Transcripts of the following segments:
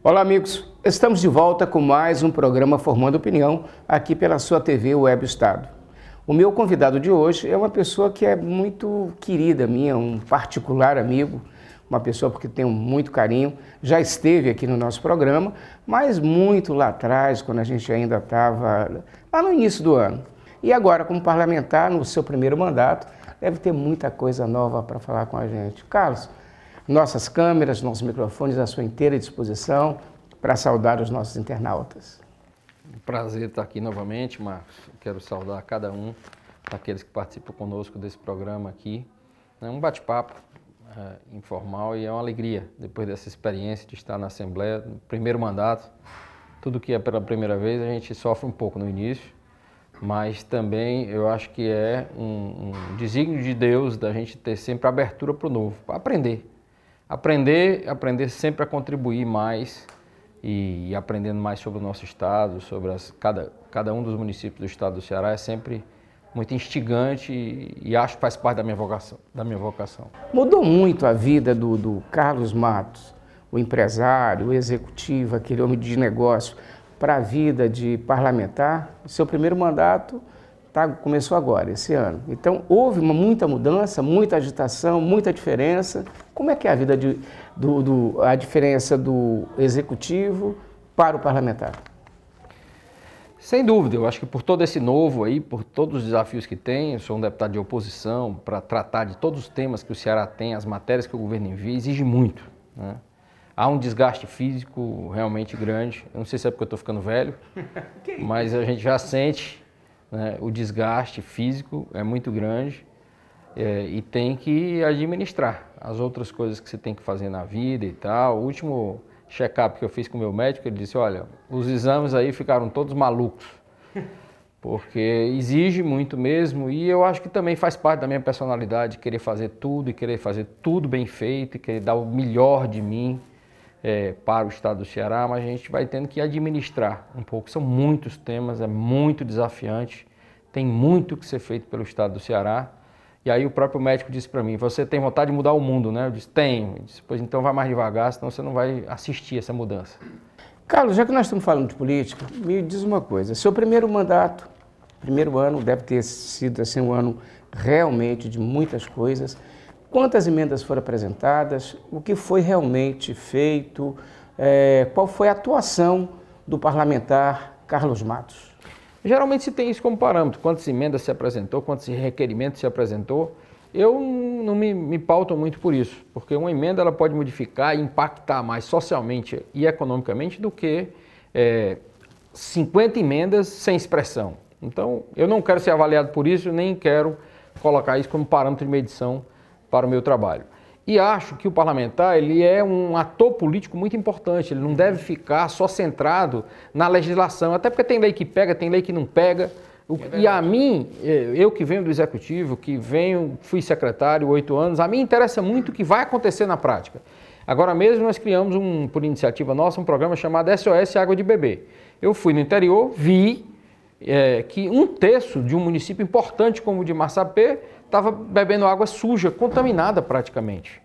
Olá, amigos. Estamos de volta com mais um programa Formando Opinião aqui pela sua TV Web Estado. O meu convidado de hoje é uma pessoa que é muito querida minha, um particular amigo, uma pessoa porque tenho muito carinho, já esteve aqui no nosso programa, mas muito lá atrás, quando a gente ainda estava lá no início do ano. E agora, como parlamentar, no seu primeiro mandato, deve ter muita coisa nova para falar com a gente. Carlos, nossas câmeras, nossos microfones à sua inteira disposição para saudar os nossos internautas. Um prazer estar aqui novamente, Marcos. Quero saudar cada um daqueles que participam conosco desse programa aqui. É um bate-papo informal e é uma alegria, depois dessa experiência de estar na Assembleia, no primeiro mandato. Tudo que é pela primeira vez, a gente sofre um pouco no início, mas também eu acho que é um desígnio de Deus da gente ter sempre abertura para o novo, para aprender. Aprender sempre a contribuir mais e aprendendo mais sobre o nosso estado, sobre cada um dos municípios do estado do Ceará é sempre muito instigante e acho que faz parte da minha vocação. Mudou muito a vida do Carlos Matos, o empresário, o executivo, aquele homem de negócio, para a vida de parlamentar. O seu primeiro mandato começou agora, esse ano. Então, houve muita mudança, muita agitação, muita diferença. Como é que é a vida a diferença do executivo para o parlamentar? Sem dúvida, eu acho que por todo esse novo aí, por todos os desafios que tem, eu sou um deputado de oposição, para tratar de todos os temas que o Ceará tem, as matérias que o governo envia, exige muito, né? Há um desgaste físico realmente grande, eu não sei se é porque eu estou ficando velho, mas a gente já sente, né, o desgaste físico é muito grande e tem que administrar as outras coisas que você tem que fazer na vida e tal. O último check-up que eu fiz com o meu médico, ele disse, olha, os exames aí ficaram todos malucos, porque exige muito mesmo e eu acho que também faz parte da minha personalidade querer fazer tudo e querer fazer tudo bem feito e querer dar o melhor de mim para o estado do Ceará, mas a gente vai tendo que administrar um pouco. São muitos temas, é muito desafiante, tem muito que ser feito pelo estado do Ceará. E aí o próprio médico disse para mim, você tem vontade de mudar o mundo, né? Eu disse, tenho. Ele disse, pois então vai mais devagar, senão você não vai assistir essa mudança. Carlos, já que nós estamos falando de política, me diz uma coisa, seu primeiro mandato, primeiro ano, deve ter sido assim, um ano realmente de muitas coisas. Quantas emendas foram apresentadas? O que foi realmente feito? Qual foi a atuação do parlamentar Carlos Matos? Geralmente se tem isso como parâmetro, quantas emendas se apresentou, quantos requerimentos se apresentou. Eu não me pauto muito por isso, porque uma emenda ela pode modificar e impactar mais socialmente e economicamente do que 50 emendas sem expressão. Então, eu não quero ser avaliado por isso, nem quero colocar isso como parâmetro de medição para o meu trabalho. E acho que o parlamentar ele é um ator político muito importante, ele não deve ficar só centrado na legislação, até porque tem lei que pega, tem lei que não pega. E a mim, eu que venho do Executivo, fui secretário 8 anos, a mim interessa muito o que vai acontecer na prática. Agora mesmo nós criamos, por iniciativa nossa, um programa chamado SOS Água de Beber. Eu fui no interior, vi que 1/3 de um município importante como o de Massapê estava bebendo água suja, contaminada praticamente.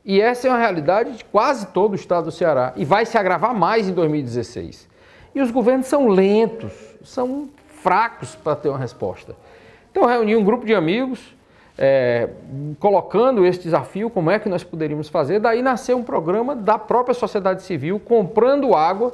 E essa é uma realidade de quase todo o estado do Ceará e vai se agravar mais em 2016. E os governos são lentos, são fracos para ter uma resposta. Então eu reuni um grupo de amigos, colocando esse desafio, como é que nós poderíamos fazer, daí nasceu um programa da própria sociedade civil, comprando água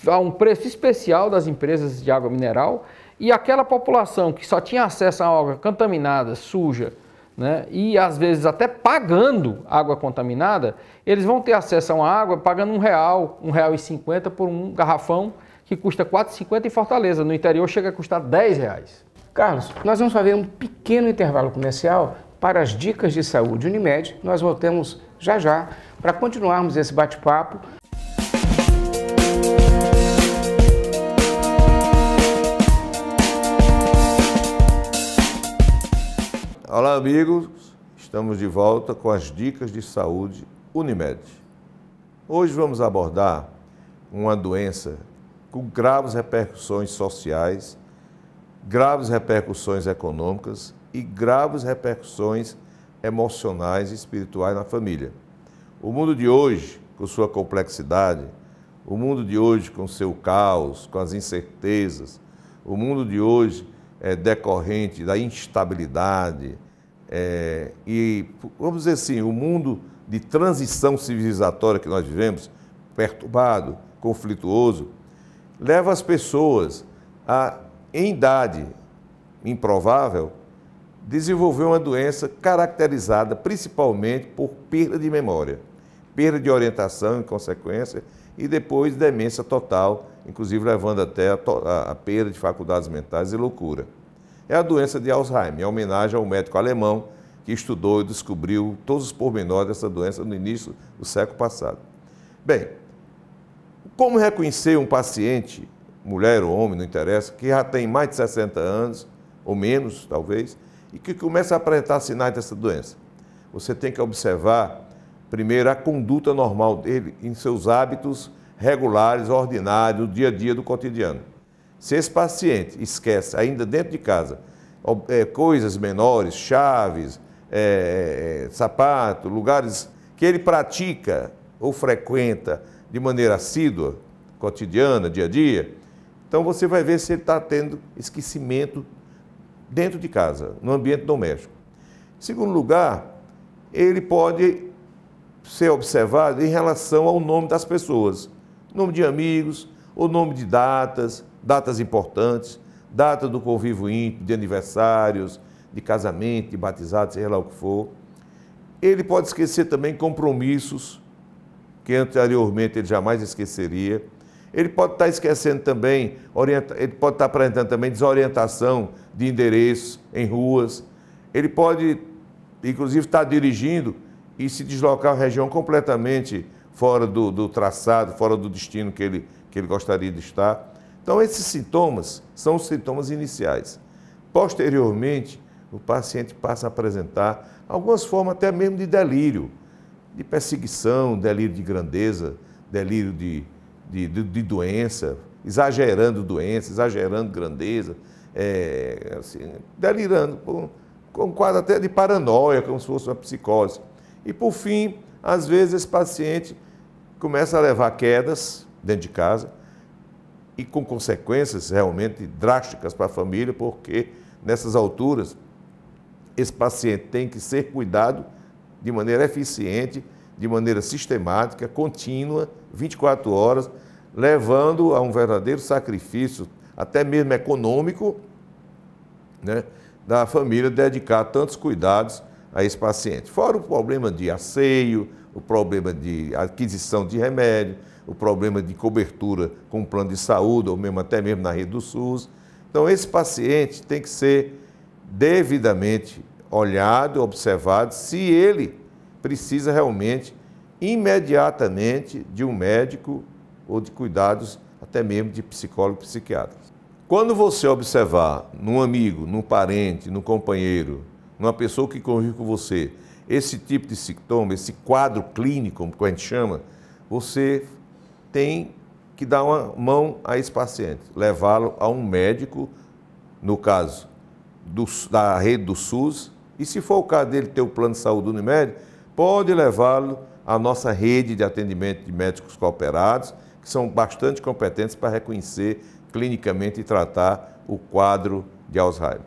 a um preço especial das empresas de água mineral, e aquela população que só tinha acesso a água contaminada, suja, né, e às vezes até pagando água contaminada, eles vão ter acesso a uma água pagando R$1, R$1,50 por um garrafão que custa R$4,50 em Fortaleza. No interior chega a custar R$10. Carlos, nós vamos fazer um pequeno intervalo comercial para as dicas de saúde Unimed. Nós voltamos já para continuarmos esse bate-papo. Olá, amigos. Estamos de volta com as dicas de saúde Unimed. Hoje vamos abordar uma doença com graves repercussões sociais, graves repercussões econômicas e graves repercussões emocionais e espirituais na família. O mundo de hoje, com sua complexidade, O mundo de hoje, com seu caos, com as incertezas, o mundo de hoje é decorrente da instabilidade e, vamos dizer assim, o mundo de transição civilizatória que nós vivemos, perturbado, conflituoso, leva as pessoas a, em idade improvável, desenvolver uma doença caracterizada principalmente por perda de memória, perda de orientação em consequência e depois demência total, inclusive levando até a perda de faculdades mentais e loucura. É a doença de Alzheimer, em homenagem ao médico alemão que estudou e descobriu todos os pormenores dessa doença no início do século passado. Bem, como reconhecer um paciente, mulher ou homem, não interessa, que já tem mais de 60 anos, ou menos talvez, e que começa a apresentar sinais dessa doença? Você tem que observar, primeiro, a conduta normal dele em seus hábitos regulares, ordinários, do dia a dia do cotidiano. Se esse paciente esquece, ainda dentro de casa, coisas menores, chaves, sapato, lugares que ele pratica ou frequenta de maneira assídua, cotidiana, dia a dia, então você vai ver se ele está tendo esquecimento dentro de casa, no ambiente doméstico. Em segundo lugar, ele pode ser observado em relação ao nome das pessoas, nome de amigos, ou nome de datas importantes, data do convívio íntimo, de aniversários, de casamento, de batizado, seja lá o que for. Ele pode esquecer também compromissos que anteriormente ele jamais esqueceria. Ele pode estar esquecendo também, ele pode estar apresentando também desorientação de endereços em ruas. Ele pode, inclusive, estar dirigindo e se deslocar a uma região completamente fora do traçado, fora do destino que ele gostaria de estar. Então, esses sintomas são os sintomas iniciais. Posteriormente, o paciente passa a apresentar algumas formas até mesmo de delírio, de perseguição, delírio de grandeza, delírio de doença, exagerando doença, exagerando grandeza, assim, delirando, com um quadro até de paranoia, como se fosse uma psicose. E, por fim, às vezes esse paciente começa a levar quedas dentro de casa e com consequências realmente drásticas para a família, porque nessas alturas esse paciente tem que ser cuidado de maneira eficiente, de maneira sistemática, contínua, 24 horas, levando a um verdadeiro sacrifício, até mesmo econômico, né, da família dedicar tantos cuidados a esse paciente. Fora o problema de asseio, o problema de aquisição de remédio, o problema de cobertura com o plano de saúde, ou mesmo até mesmo na rede do SUS. Então, esse paciente tem que ser devidamente olhado, observado, se ele precisa realmente, imediatamente, de um médico ou de cuidados, até mesmo de psicólogo e psiquiatra. Quando você observar num amigo, num parente, num companheiro, numa pessoa que convive com você, esse tipo de sintoma, esse quadro clínico, como a gente chama, você tem que dar uma mão a esse paciente, levá-lo a um médico, no caso da rede do SUS, e se for o caso dele ter o plano de saúde Unimed, pode levá-lo à nossa rede de atendimento de médicos cooperados, que são bastante competentes para reconhecer clinicamente e tratar o quadro de Alzheimer.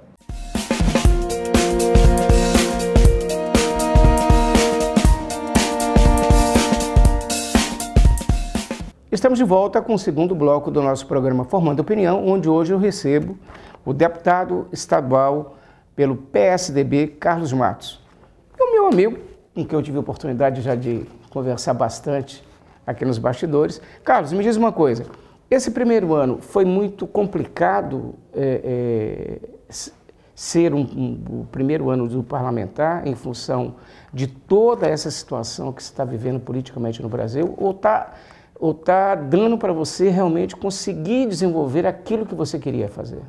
Estamos de volta com o segundo bloco do nosso programa Formando Opinião, onde hoje eu recebo o deputado estadual pelo PSDB, Carlos Matos. E o meu amigo, com quem eu tive a oportunidade já de conversar bastante aqui nos bastidores. Carlos, me diz uma coisa, esse primeiro ano foi muito complicado ser o primeiro ano do parlamentar em função de toda essa situação que se está vivendo politicamente no Brasil, ou está dando para você realmente conseguir desenvolver aquilo que você queria fazer?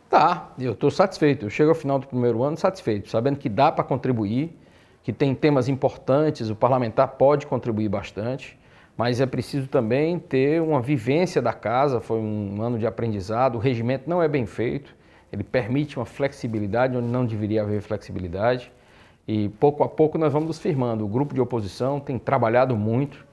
Tá, eu estou satisfeito. Eu chego ao final do primeiro ano satisfeito, sabendo que dá para contribuir, que tem temas importantes, o parlamentar pode contribuir bastante, mas é preciso também ter uma vivência da casa. Foi um ano de aprendizado, o regimento não é bem feito, ele permite uma flexibilidade onde não deveria haver flexibilidade, e pouco a pouco nós vamos nos firmando. O grupo de oposição tem trabalhado muito,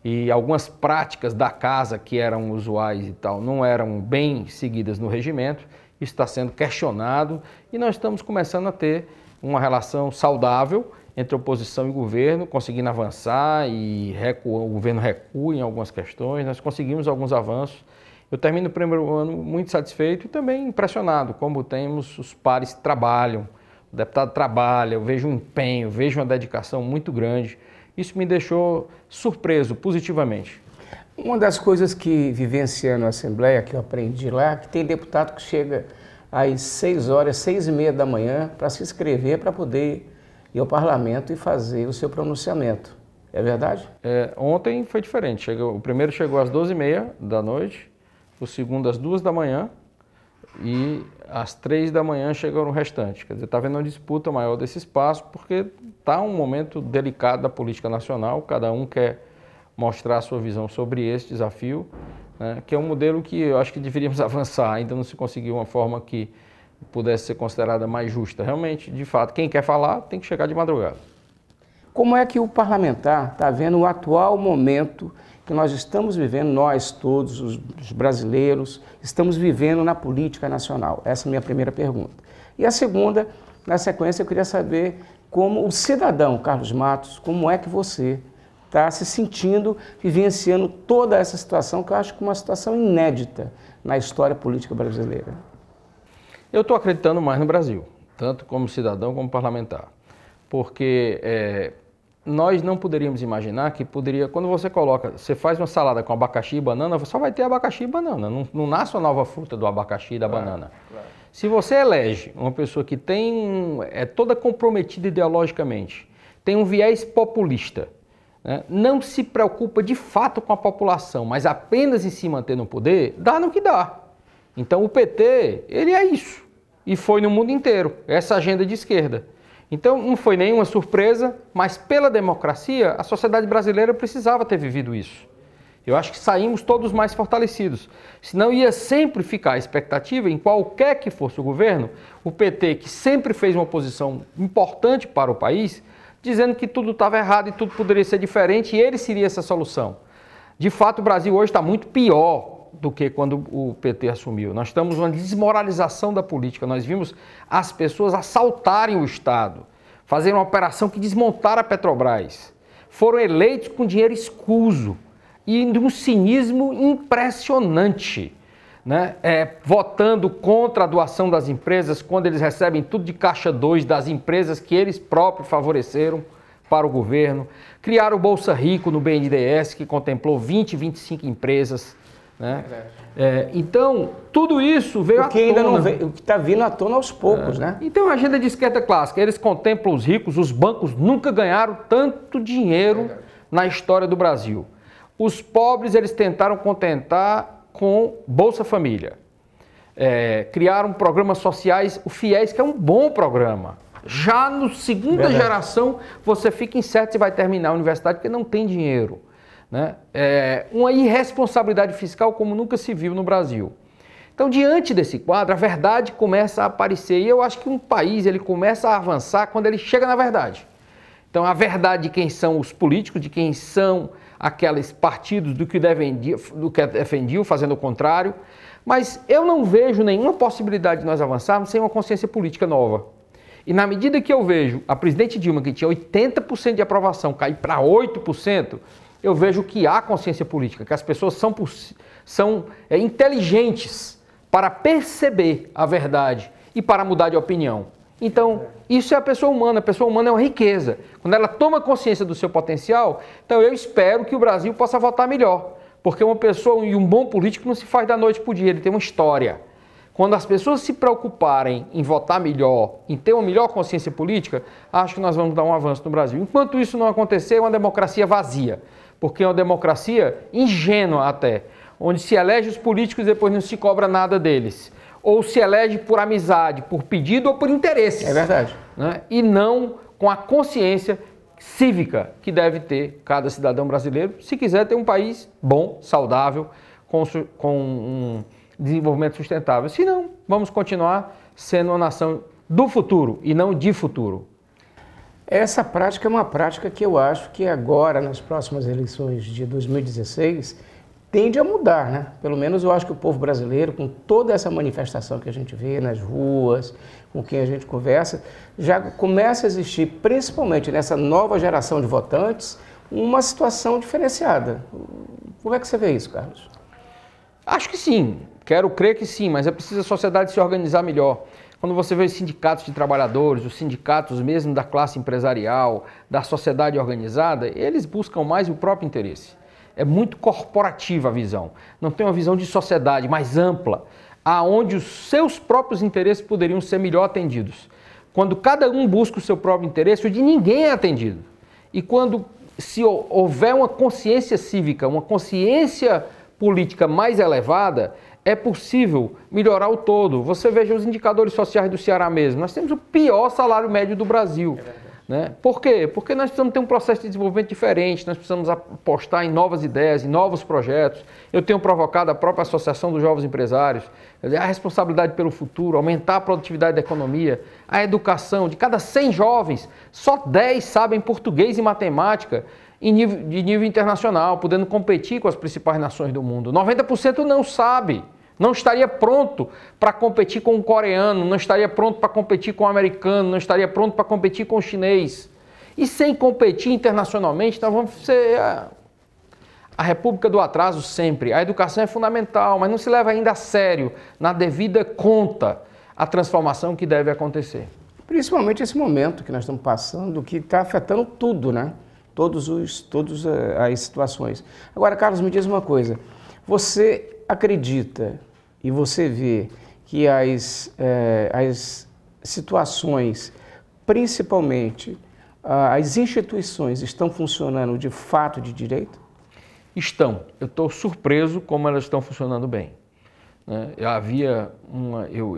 e algumas práticas da casa que eram usuais e tal não eram bem seguidas no regimento. Isso está sendo questionado e nós estamos começando a ter uma relação saudável entre oposição e governo, conseguindo avançar e o governo recua em algumas questões, nós conseguimos alguns avanços. Eu termino o primeiro ano muito satisfeito e também impressionado como temos os pares trabalham, o deputado trabalha, eu vejo um empenho, vejo uma dedicação muito grande. Isso me deixou surpreso positivamente. Uma das coisas que vivenciando a Assembleia, que eu aprendi lá, que tem deputado que chega às 6 horas, 6h30 da manhã para se inscrever para poder ir ao parlamento e fazer o seu pronunciamento. É verdade? Ontem foi diferente. O primeiro chegou às 12h30 da noite, o segundo às 2 da manhã e às 3 da manhã chegou o restante. Quer dizer, está havendo uma disputa maior desse espaço porque está um momento delicado da política nacional, cada um quer mostrar a sua visão sobre esse desafio, né, que é um modelo que eu acho que deveríamos avançar, ainda não se conseguiu uma forma que pudesse ser considerada mais justa. Realmente, de fato, quem quer falar tem que chegar de madrugada. Como é que o parlamentar está vendo o atual momento que nós estamos vivendo, nós todos, os brasileiros, estamos vivendo na política nacional? Essa é a minha primeira pergunta. E a segunda, na sequência, eu queria saber como o cidadão, Carlos Matos, como é que você está se sentindo, vivenciando toda essa situação, que eu acho que é uma situação inédita na história política brasileira. Eu estou acreditando mais no Brasil, tanto como cidadão como parlamentar, porque nós não poderíamos imaginar que poderia, quando você faz uma salada com abacaxi e banana, só vai ter abacaxi e banana, não nasce uma nova fruta do abacaxi e da banana. Claro. Se você elege uma pessoa que é toda comprometida ideologicamente, tem um viés populista, né, não se preocupa de fato com a população, mas apenas em se manter no poder, dá no que dá. Então o PT, ele é isso, e foi no mundo inteiro, essa agenda de esquerda. Então não foi nenhuma surpresa, mas pela democracia, a sociedade brasileira precisava ter vivido isso. Eu acho que saímos todos mais fortalecidos, senão ia sempre ficar a expectativa, em qualquer que fosse o governo, o PT, que sempre fez uma posição importante para o país, dizendo que tudo estava errado e tudo poderia ser diferente e ele seria essa solução. De fato, o Brasil hoje está muito pior do que quando o PT assumiu. Nós estamos numa desmoralização da política. Nós vimos as pessoas assaltarem o Estado, fazerem uma operação que desmontaram a Petrobras. Foram eleitos com dinheiro escuso e de um cinismo impressionante, né? Votando contra a doação das empresas quando eles recebem tudo de caixa 2 das empresas que eles próprios favoreceram para o governo. Criaram o Bolsa Rico no BNDES, que contemplou 20, 25 empresas. Né? Então, tudo isso veio à tona. Ainda não veio, o que está vindo à tona aos poucos, né? Então, a agenda de esquerda clássica, eles contemplam os ricos, os bancos nunca ganharam tanto dinheiro na história do Brasil. Os pobres, eles tentaram contentar com Bolsa Família. Criaram programas sociais, o FIES, que é um bom programa. Já na segunda geração, você fica incerto se vai terminar a universidade, porque não tem dinheiro. Né? Uma irresponsabilidade fiscal como nunca se viu no Brasil. Então, diante desse quadro, a verdade começa a aparecer. E eu acho que um país ele começa a avançar quando ele chega na verdade. Então, a verdade de quem são os políticos, de quem são aqueles partidos do que defendiam, fazendo o contrário. Mas eu não vejo nenhuma possibilidade de nós avançarmos sem uma consciência política nova. E na medida que eu vejo a presidente Dilma, que tinha 80% de aprovação, cair para 8%, eu vejo que há consciência política, que as pessoas são inteligentes para perceber a verdade e para mudar de opinião. Então, isso é a pessoa humana é uma riqueza. Quando ela toma consciência do seu potencial, então eu espero que o Brasil possa votar melhor. Porque uma pessoa e um bom político não se faz da noite para o dia, ele tem uma história. Quando as pessoas se preocuparem em votar melhor, em ter uma melhor consciência política, acho que nós vamos dar um avanço no Brasil. Enquanto isso não acontecer, é uma democracia vazia. Porque é uma democracia ingênua até, onde se elege os políticos e depois não se cobra nada deles. Ou se elege por amizade, por pedido ou por interesses. É verdade. Né? E não com a consciência cívica que deve ter cada cidadão brasileiro, se quiser ter um país bom, saudável, com um desenvolvimento sustentável. Se não, vamos continuar sendo uma nação do futuro e não de futuro. Essa prática é uma prática que eu acho que agora, nas próximas eleições de 2016, tende a mudar, né? Pelo menos eu acho que o povo brasileiro, com toda essa manifestação que a gente vê nas ruas, com quem a gente conversa, já começa a existir, principalmente nessa nova geração de votantes, uma situação diferenciada. Como é que você vê isso, Carlos? Acho que sim, quero crer que sim, mas é preciso a sociedade se organizar melhor. Quando você vê os sindicatos de trabalhadores, os sindicatos mesmo da classe empresarial, da sociedade organizada, eles buscam mais o próprio interesse. É muito corporativa a visão, não tem uma visão de sociedade mais ampla, aonde os seus próprios interesses poderiam ser melhor atendidos. Quando cada um busca o seu próprio interesse, o de ninguém é atendido. E quando se houver uma consciência cívica, uma consciência política mais elevada, é possível melhorar o todo. Você veja os indicadores sociais do Ceará mesmo. Nós temos o pior salário médio do Brasil. Né? Por quê? Porque nós precisamos ter um processo de desenvolvimento diferente, nós precisamos apostar em novas ideias, em novos projetos. Eu tenho provocado a própria Associação dos Jovens Empresários, a responsabilidade pelo futuro, aumentar a produtividade da economia, a educação. De cada 100 jovens, só 10 sabem português e matemática de nível internacional, podendo competir com as principais nações do mundo. 90% não sabe, não estaria pronto para competir com o coreano, não estaria pronto para competir com o americano, não estaria pronto para competir com o chinês. E sem competir internacionalmente, nós vamos ser a república do atraso sempre. A educação é fundamental, mas não se leva ainda a sério, na devida conta, a transformação que deve acontecer. Principalmente esse momento que nós estamos passando, que está afetando tudo, né? Todas as situações. Agora, Carlos, me diz uma coisa. Você acredita e você vê que as situações, principalmente as instituições, estão funcionando de fato de direito? Estão. Eu estou surpreso como elas estão funcionando bem.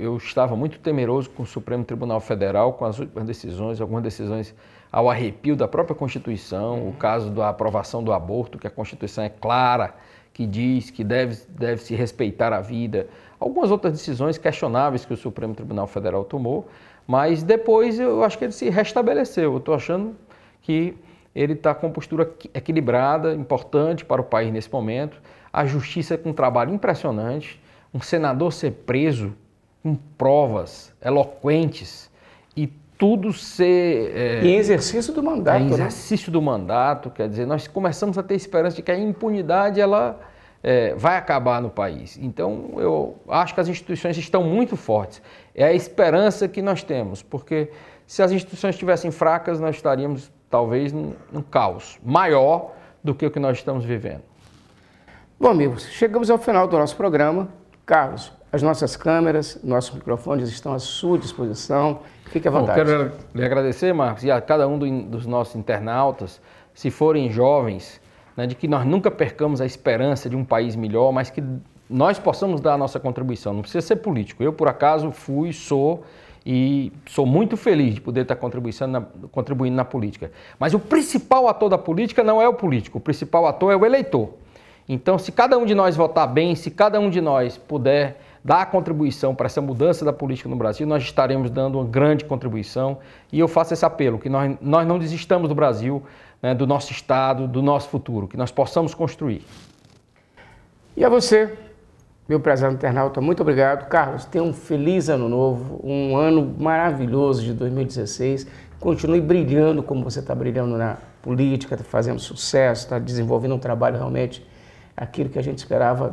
Eu estava muito temeroso com o Supremo Tribunal Federal, com as últimas decisões, algumas decisões ao arrepio da própria Constituição, o caso da aprovação do aborto, que a Constituição é clara, que diz que deve se respeitar a vida, algumas outras decisões questionáveis que o Supremo Tribunal Federal tomou, mas depois eu acho que ele se restabeleceu. Eu estou achando que ele está com postura equilibrada, importante para o país nesse momento, a justiça com um trabalho impressionante, um senador ser preso com provas eloquentes e tudo ser... em exercício do mandato. Em exercício do mandato, quer dizer, nós começamos a ter esperança de que a impunidade ela, vai acabar no país. Então, eu acho que as instituições estão muito fortes. É a esperança que nós temos, porque se as instituições estivessem fracas, nós estaríamos talvez num caos maior do que o que nós estamos vivendo. Bom, amigos, chegamos ao final do nosso programa. Carlos, as nossas câmeras, nossos microfones estão à sua disposição. Fique à vontade. Bom, quero lhe agradecer, Marcos, e a cada um dos nossos internautas, se forem jovens, né, de que nós nunca percamos a esperança de um país melhor, mas que nós possamos dar a nossa contribuição. Não precisa ser político. Eu, por acaso, sou e sou muito feliz de poder estar contribuindo na política. Mas o principal ator da política não é o político, o principal ator é o eleitor. Então, se cada um de nós votar bem, se cada um de nós puder dar a contribuição para essa mudança da política no Brasil, nós estaremos dando uma grande contribuição. E eu faço esse apelo, que nós não desistamos do Brasil, né, do nosso Estado, do nosso futuro, que nós possamos construir. E a você, meu prezado internauta, muito obrigado. Carlos, tenha um feliz ano novo, um ano maravilhoso de 2016. Continue brilhando como você está brilhando na política, está fazendo sucesso, está desenvolvendo um trabalho realmente aquilo que a gente esperava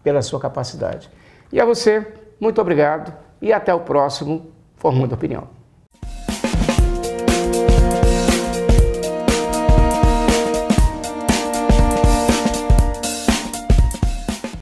pela sua capacidade. E a você, muito obrigado e até o próximo Formando Opinião.